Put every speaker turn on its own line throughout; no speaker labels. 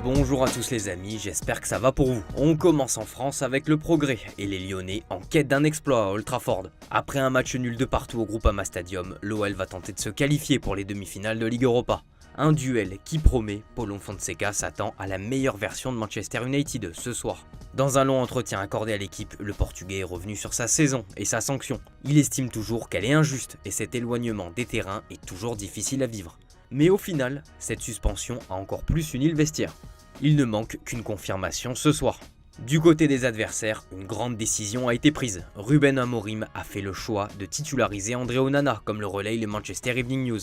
Bonjour à tous les amis, j'espère que ça va pour vous. On commence en France avec le Progrès et les Lyonnais en quête d'un exploit à Old Trafford. Après un match nul de partout au Groupama Stadium, l'OL va tenter de se qualifier pour les demi-finales de Ligue Europa. Un duel qui promet, Paulo Fonseca s'attend à la meilleure version de Manchester United ce soir. Dans un long entretien accordé à l'équipe, le Portugais est revenu sur sa saison et sa sanction. Il estime toujours qu'elle est injuste et cet éloignement des terrains est toujours difficile à vivre. Mais au final, cette suspension a encore plus uni le vestiaire. Il ne manque qu'une confirmation ce soir. Du côté des adversaires, une grande décision a été prise. Ruben Amorim a fait le choix de titulariser André Onana, comme le relaye le Manchester Evening News.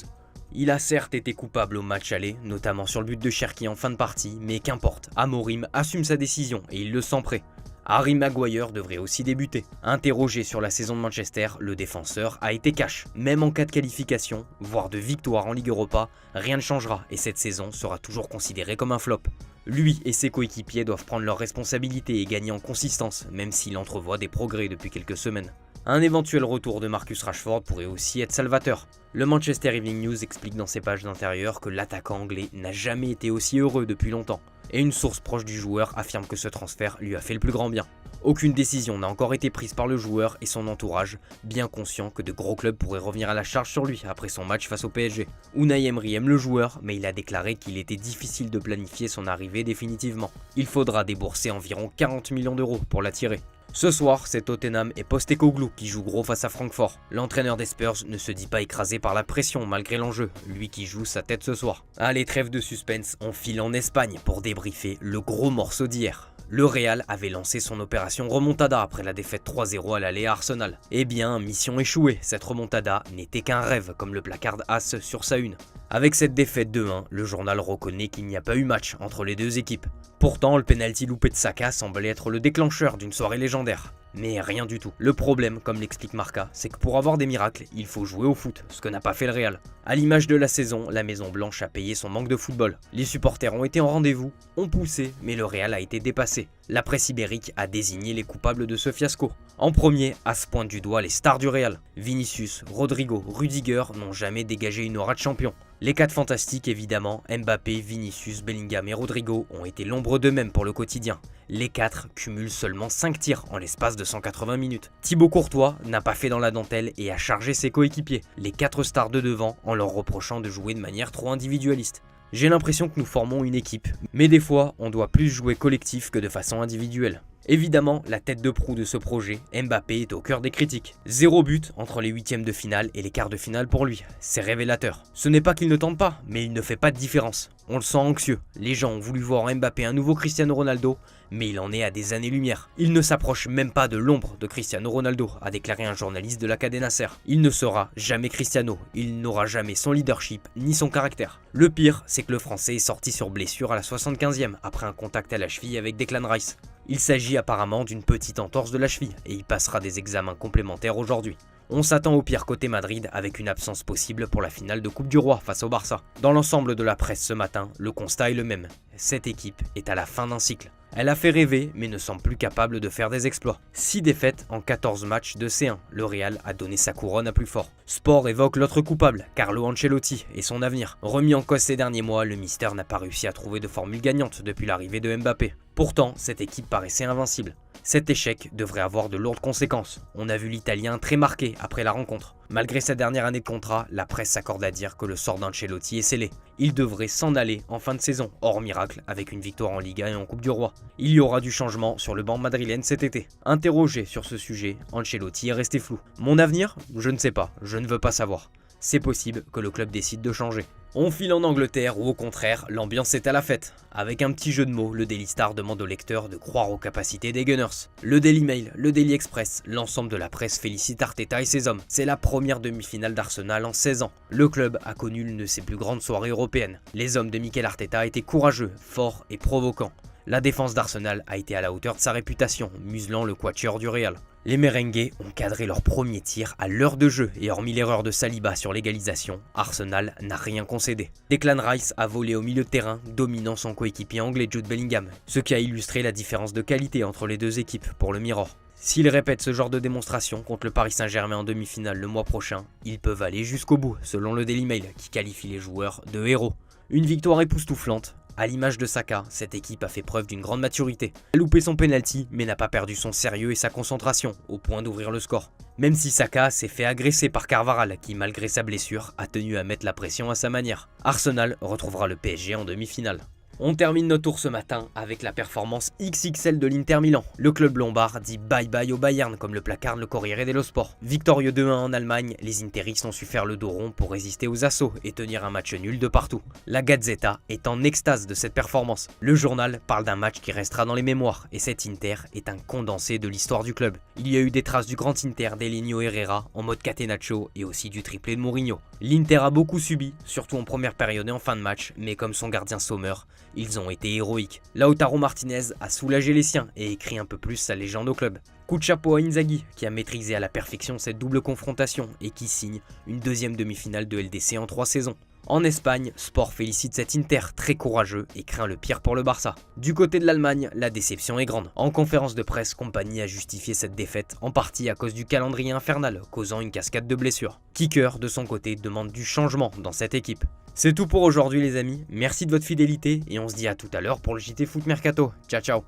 Il a certes été coupable au match aller, notamment sur le but de Cherki en fin de partie, mais qu'importe, Amorim assume sa décision et il le sent prêt. Harry Maguire devrait aussi débuter. Interrogé sur la saison de Manchester, le défenseur a été cash. Même en cas de qualification, voire de victoire en Ligue Europa, rien ne changera et cette saison sera toujours considérée comme un flop. Lui et ses coéquipiers doivent prendre leurs responsabilités et gagner en consistance, même s'il entrevoit des progrès depuis quelques semaines. Un éventuel retour de Marcus Rashford pourrait aussi être salvateur. Le Manchester Evening News explique dans ses pages d'intérieur que l'attaquant anglais n'a jamais été aussi heureux depuis longtemps. Et une source proche du joueur affirme que ce transfert lui a fait le plus grand bien. Aucune décision n'a encore été prise par le joueur et son entourage, bien conscient que de gros clubs pourraient revenir à la charge sur lui après son match face au PSG. Unai Emery aime le joueur, mais il a déclaré qu'il était difficile de planifier son arrivée définitivement. Il faudra débourser environ 40 millions d'euros pour l'attirer. Ce soir, c'est Tottenham et Postecoglou qui jouent gros face à Francfort. L'entraîneur des Spurs ne se dit pas écrasé par la pression malgré l'enjeu, lui qui joue sa tête ce soir. Allez, trêve de suspense, on file en Espagne pour débriefer le gros morceau d'hier. Le Real avait lancé son opération remontada après la défaite 3-0 à l'aller à Arsenal. Eh bien, mission échouée, cette remontada n'était qu'un rêve comme le placarde As sur sa une. Avec cette défaite 2-1, le journal reconnaît qu'il n'y a pas eu match entre les deux équipes. Pourtant, le penalty loupé de Saka semblait être le déclencheur d'une soirée légendaire. Mais rien du tout. Le problème, comme l'explique Marca, c'est que pour avoir des miracles, il faut jouer au foot, ce que n'a pas fait le Real. À l'image de la saison, la Maison Blanche a payé son manque de football. Les supporters ont été en rendez-vous, ont poussé, mais le Real a été dépassé. La presse ibérique a désigné les coupables de ce fiasco. En premier, à ce pointe du doigt les stars du Real. Vinicius, Rodrigo, Rudiger n'ont jamais dégagé une aura de champion. Les quatre fantastiques évidemment, Mbappé, Vinicius, Bellingham et Rodrigo ont été l'ombre d'eux-mêmes pour le quotidien. Les quatre cumulent seulement 5 tirs en l'espace de 180 minutes. Thibaut Courtois n'a pas fait dans la dentelle et a chargé ses coéquipiers, les 4 stars de devant, en leur reprochant de jouer de manière trop individualiste. J'ai l'impression que nous formons une équipe, mais des fois on doit plus jouer collectif que de façon individuelle. Évidemment, la tête de proue de ce projet, Mbappé est au cœur des critiques. 0 but entre les huitièmes de finale et les quarts de finale pour lui, c'est révélateur. Ce n'est pas qu'il ne tente pas, mais il ne fait pas de différence. On le sent anxieux. Les gens ont voulu voir en Mbappé un nouveau Cristiano Ronaldo, mais il en est à des années-lumière. Il ne s'approche même pas de l'ombre de Cristiano Ronaldo, a déclaré un journaliste de la Cadena Ser. Il ne sera jamais Cristiano, il n'aura jamais son leadership ni son caractère. Le pire, c'est que le Français est sorti sur blessure à la 75e après un contact à la cheville avec Declan Rice. Il s'agit apparemment d'une petite entorse de la cheville et il passera des examens complémentaires aujourd'hui. On s'attend au pire côté Madrid avec une absence possible pour la finale de Coupe du Roi face au Barça. Dans l'ensemble de la presse ce matin, le constat est le même. Cette équipe est à la fin d'un cycle. Elle a fait rêver mais ne semble plus capable de faire des exploits. 6 défaites en 14 matchs de C1. Le Real a donné sa couronne à plus fort. Sport évoque l'autre coupable, Carlo Ancelotti et son avenir. Remis en cause ces derniers mois, le Mister n'a pas réussi à trouver de formule gagnante depuis l'arrivée de Mbappé. Pourtant, cette équipe paraissait invincible. Cet échec devrait avoir de lourdes conséquences. On a vu l'Italien très marqué après la rencontre. Malgré sa dernière année de contrat, la presse s'accorde à dire que le sort d'Ancelotti est scellé. Il devrait s'en aller en fin de saison, hors miracle, avec une victoire en Liga et en Coupe du Roi. Il y aura du changement sur le banc madrilène cet été. Interrogé sur ce sujet, Ancelotti est resté flou. Mon avenir ? Je ne sais pas, je ne veux pas savoir. C'est possible que le club décide de changer. On file en Angleterre où au contraire, l'ambiance est à la fête. Avec un petit jeu de mots, le Daily Star demande aux lecteurs de croire aux capacités des Gunners. Le Daily Mail, le Daily Express, l'ensemble de la presse félicite Arteta et ses hommes. C'est la première demi-finale d'Arsenal en 16 ans. Le club a connu l'une de ses plus grandes soirées européennes. Les hommes de Mikel Arteta étaient courageux, forts et provocants. La défense d'Arsenal a été à la hauteur de sa réputation, muselant le quatuor du Real. Les merengues ont cadré leur premier tir à l'heure de jeu et hormis l'erreur de Saliba sur l'égalisation, Arsenal n'a rien concédé. Declan Rice a volé au milieu de terrain, dominant son coéquipier anglais Jude Bellingham, ce qui a illustré la différence de qualité entre les deux équipes pour le Mirror. S'ils répètent ce genre de démonstration contre le Paris Saint-Germain en demi-finale le mois prochain, ils peuvent aller jusqu'au bout, selon le Daily Mail qui qualifie les joueurs de héros. Une victoire époustouflante, À l'image de Saka, cette équipe a fait preuve d'une grande maturité. Elle a loupé son penalty mais n'a pas perdu son sérieux et sa concentration au point d'ouvrir le score. Même si Saka s'est fait agresser par Carvajal qui malgré sa blessure a tenu à mettre la pression à sa manière. Arsenal retrouvera le PSG en demi-finale. On termine notre tour ce matin avec la performance XXL de l'Inter Milan. Le club lombard dit bye bye au Bayern comme le placarde le Corriere dello Sport. Victorieux 2-1 en Allemagne, les Interistes ont su faire le dos rond pour résister aux assauts et tenir un match nul de partout. La Gazzetta est en extase de cette performance. Le journal parle d'un match qui restera dans les mémoires et cet Inter est un condensé de l'histoire du club. Il y a eu des traces du grand Inter d'Elenio Herrera en mode catenaccio et aussi du triplé de Mourinho. L'Inter a beaucoup subi, surtout en première période et en fin de match, mais comme son gardien Sommer, ils ont été héroïques. Lautaro Martinez a soulagé les siens et écrit un peu plus sa légende au club. Coup de chapeau à Inzaghi qui a maîtrisé à la perfection cette double confrontation et qui signe une deuxième demi-finale de LDC en 3 saisons. En Espagne, Sport félicite cet Inter très courageux et craint le pire pour le Barça. Du côté de l'Allemagne, la déception est grande. En conférence de presse, Compagnie a justifié cette défaite en partie à cause du calendrier infernal, causant une cascade de blessures. Kicker, de son côté, demande du changement dans cette équipe. C'est tout pour aujourd'hui les amis, merci de votre fidélité et on se dit à tout à l'heure pour le JT Foot Mercato. Ciao ciao.